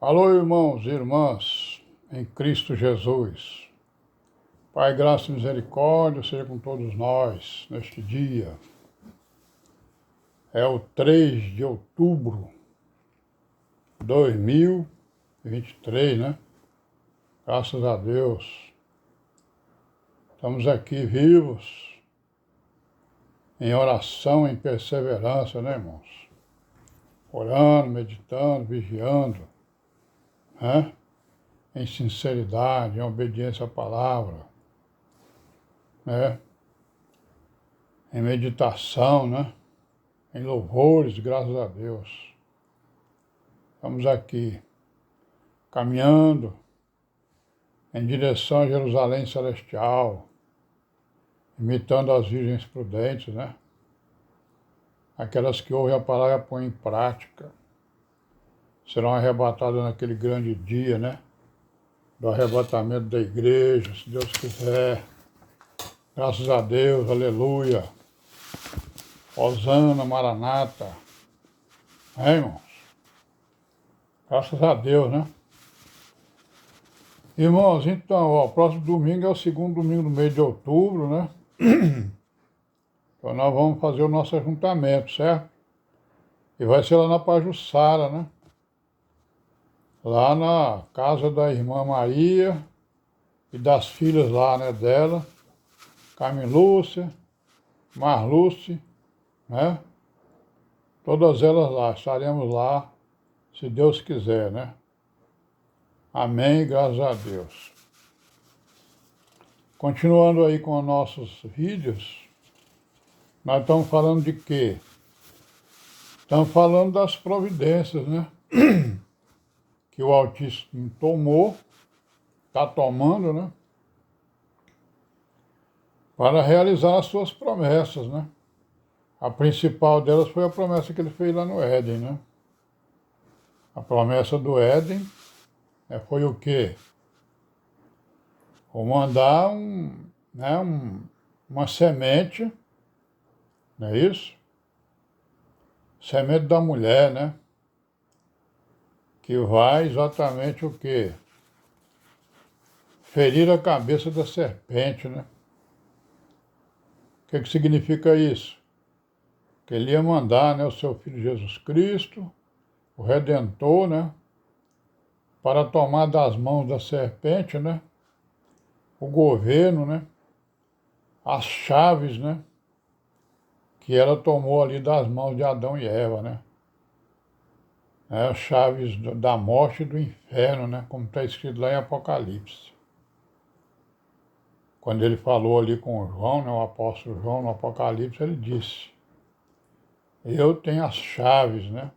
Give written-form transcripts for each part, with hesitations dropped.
Alô, irmãos e irmãs, em Cristo Jesus. Pai, graça e misericórdia seja com todos nós neste dia. É o 3 de outubro de 2023, né? Graças a Deus. Estamos aqui vivos, em oração, em perseverança, né, irmãos? Orando, meditando, vigiando, né? Em sinceridade, em obediência à palavra, né? Em meditação, né? Em louvores, graças a Deus. Estamos aqui, caminhando em direção a Jerusalém Celestial, imitando as virgens prudentes, né? Aquelas que ouvem a palavra e põem em prática. Serão arrebatadas naquele grande dia, né? Do arrebatamento da igreja, se Deus quiser. Graças a Deus, aleluia. Hosana, Maranata. Irmãos? Graças a Deus, né? Irmãos, então, ó, o próximo domingo é o segundo domingo do mês de outubro, né? Então nós vamos fazer o nosso ajuntamento, certo? E vai ser lá na Pajuçara, né? Lá na casa da irmã Maria e das filhas lá, né, dela, Carmen Lúcia, Marluce, né? Todas elas lá, estaremos lá, se Deus quiser, né? Amém, graças a Deus. Continuando aí com os nossos vídeos, nós estamos falando de quê? Estamos falando das providências, né? Que o Altíssimo tomou, está tomando, né? Para realizar as suas promessas, né? A principal delas foi a promessa que ele fez lá no Éden, né? A promessa do Éden foi o quê? Vou mandar uma semente, não é isso? Semente da mulher, né? Que vai exatamente o quê? Ferir a cabeça da serpente, né? O que significa isso? Que ele ia mandar, né, o seu Filho Jesus Cristo, o Redentor, né? Para tomar das mãos da serpente, né? O governo, né? As chaves, né? Que ela tomou ali das mãos de Adão e Eva, né? As chaves da morte e do inferno, né? Como está escrito lá em Apocalipse. Quando ele falou ali com João, né, o apóstolo João, no Apocalipse, ele disse: eu tenho as chaves, né?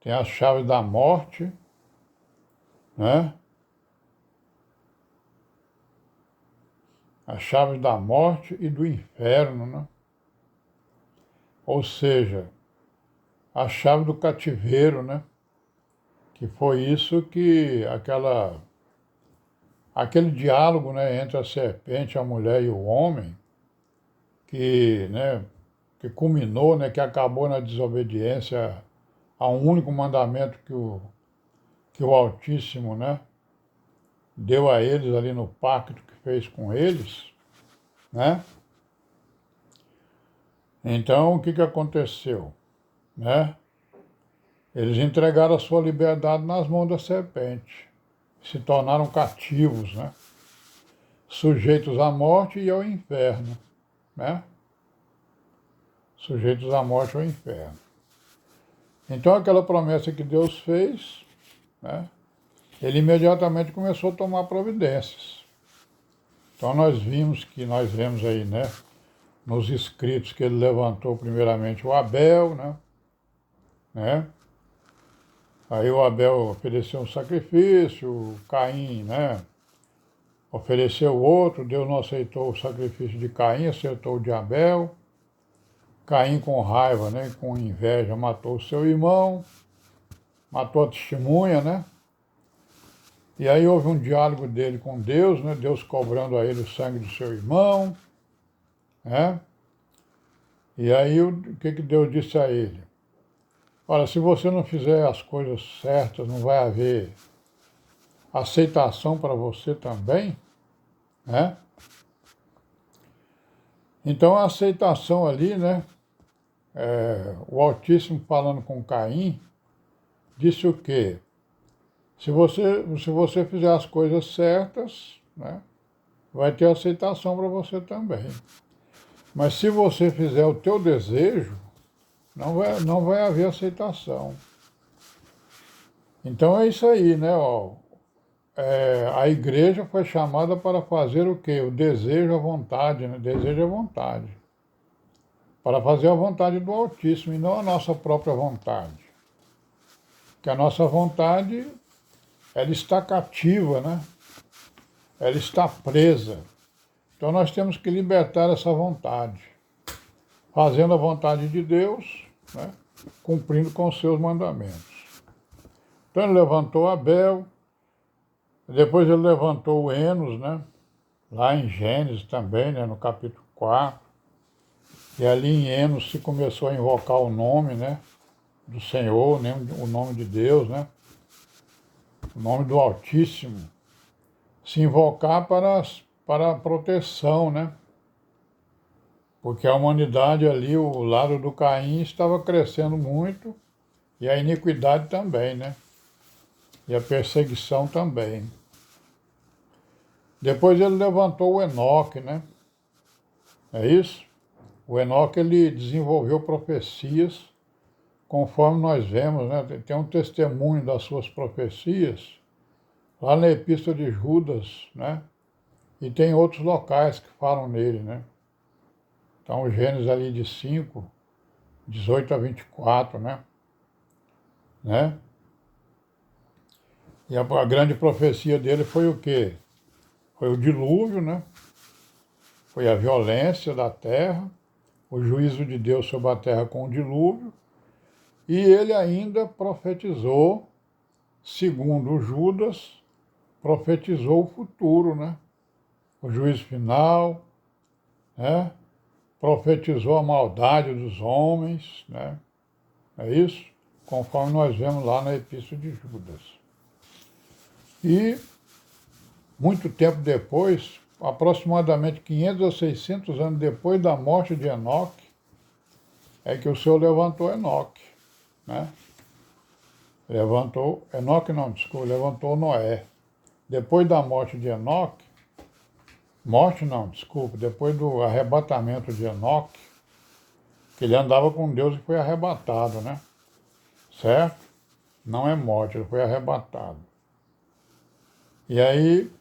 Tenho as chaves da morte, né? As chaves da morte e do inferno, né? Ou seja, a chave do cativeiro, né? Que foi isso que aquele diálogo, né, entre a serpente, a mulher e o homem, né, que culminou, né, que acabou na desobediência a um único mandamento que o Altíssimo, né, deu a eles ali no pacto que fez com eles, né? Então, o que aconteceu, né? Eles entregaram a sua liberdade nas mãos da serpente, se tornaram cativos, né? Sujeitos à morte e ao inferno, né? Sujeitos à morte e ao inferno. Então, aquela promessa que Deus fez, né? Ele imediatamente começou a tomar providências. Então, nós vemos aí, né? Nos escritos que ele levantou primeiramente o Abel, né? Aí o Abel ofereceu um sacrifício, o Caim, né? Ofereceu outro, Deus não aceitou o sacrifício de Caim, aceitou o de Abel. Caim, com raiva, né, com inveja, matou o seu irmão, matou a testemunha, né? E aí houve um diálogo dele com Deus, né? Deus cobrando a ele o sangue do seu irmão, né? E aí o que Deus disse a ele? Olha, se você não fizer as coisas certas, não vai haver aceitação para você também, né? Então a aceitação ali, né? O Altíssimo falando com Caim, disse o quê? Se você fizer as coisas certas, né? Vai ter aceitação para você também. Mas se você fizer o teu desejo, não vai haver aceitação. Então é isso aí, né? Ó, a igreja foi chamada para fazer o quê? O desejo à vontade, né? Desejo à vontade. Para fazer a vontade do Altíssimo e não a nossa própria vontade. Que a nossa vontade, ela está cativa, né? Ela está presa. Então nós temos que libertar essa vontade, fazendo a vontade de Deus, né? Cumprindo com os seus mandamentos. Então ele levantou Abel, depois ele levantou o Enos, né? Lá em Gênesis também, né? No capítulo 4. E ali em Enos se começou a invocar o nome, né? Do Senhor, né? O nome de Deus, né? O nome do Altíssimo. Se invocar para a proteção, né? Porque a humanidade ali, o lado do Caim, estava crescendo muito, e a iniquidade também, né? E a perseguição também. Depois ele levantou o Enoque, né? É isso? O Enoque, ele desenvolveu profecias, conforme nós vemos, né? Tem um testemunho das suas profecias, lá na Epístola de Judas, né? E tem outros locais que falam nele, né? Então, o Gênesis ali de 5, 18 a 24, né? E a grande profecia dele foi o quê? Foi o dilúvio, né? Foi a violência da terra, o juízo de Deus sobre a terra com o dilúvio, e ele ainda profetizou, segundo Judas, profetizou o futuro, né? O juízo final, né? Profetizou a maldade dos homens, né? É isso? Conforme nós vemos lá na Epístola de Judas. E, muito tempo depois, aproximadamente 500 a 600 anos depois da morte de Enoque, é que o Senhor levantou Enoque, né? Levantou Noé. Depois da morte de Enoque, depois do arrebatamento de Enoque, que ele andava com Deus e foi arrebatado, né? Certo? Não é morte, ele foi arrebatado. E aí,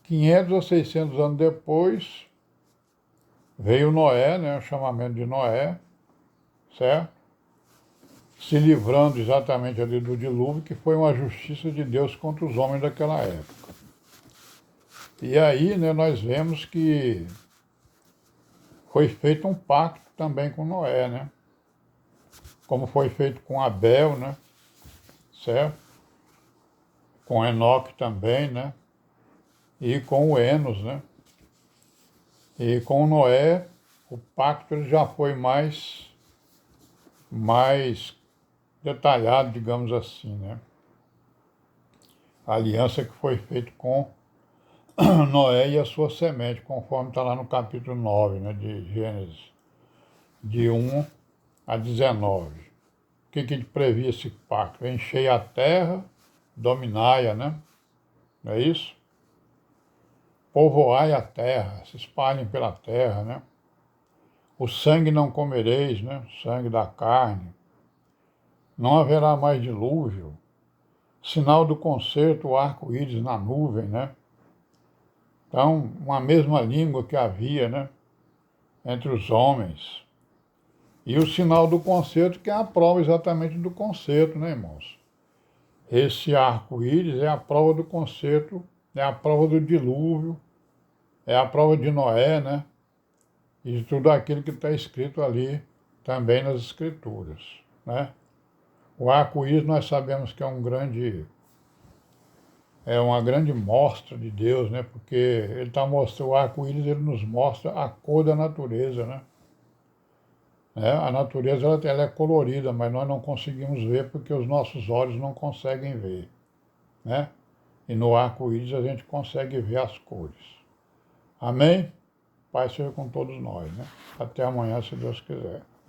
500 a 600 anos depois, veio Noé, né? O chamamento de Noé, certo? Se livrando exatamente ali do dilúvio, que foi uma justiça de Deus contra os homens daquela época. E aí, né, nós vemos que foi feito um pacto também com Noé, né? Como foi feito com Abel, né? Certo? Com Enoque também, né? E com o Enos, né? E com Noé, o pacto ele já foi mais detalhado, digamos assim, né? A aliança que foi feita com Noé e a sua semente, conforme está lá no capítulo 9, né, de Gênesis, de 1 a 19. O que ele previa esse pacto? Enchei a terra, dominai-a, né? Não é isso? Povoai a terra, se espalhem pela terra, né? O sangue não comereis, né? O sangue da carne. Não haverá mais dilúvio. Sinal do concerto, o arco-íris na nuvem, né? Então, uma mesma língua que havia, né? Entre os homens. E o sinal do concerto, que é a prova exatamente do concerto, né, irmãos? Esse arco-íris é a prova do concerto, é a prova do dilúvio, é a prova de Noé, né? E de tudo aquilo que está escrito ali também nas Escrituras, né? O arco-íris nós sabemos que é uma grande mostra de Deus, né? Porque ele está mostrando, o arco-íris ele nos mostra a cor da natureza, né? né? A natureza ela é colorida, mas nós não conseguimos ver porque os nossos olhos não conseguem ver, né? E no arco-íris a gente consegue ver as cores. Amém? Pai seja com todos nós, né? Até amanhã, se Deus quiser.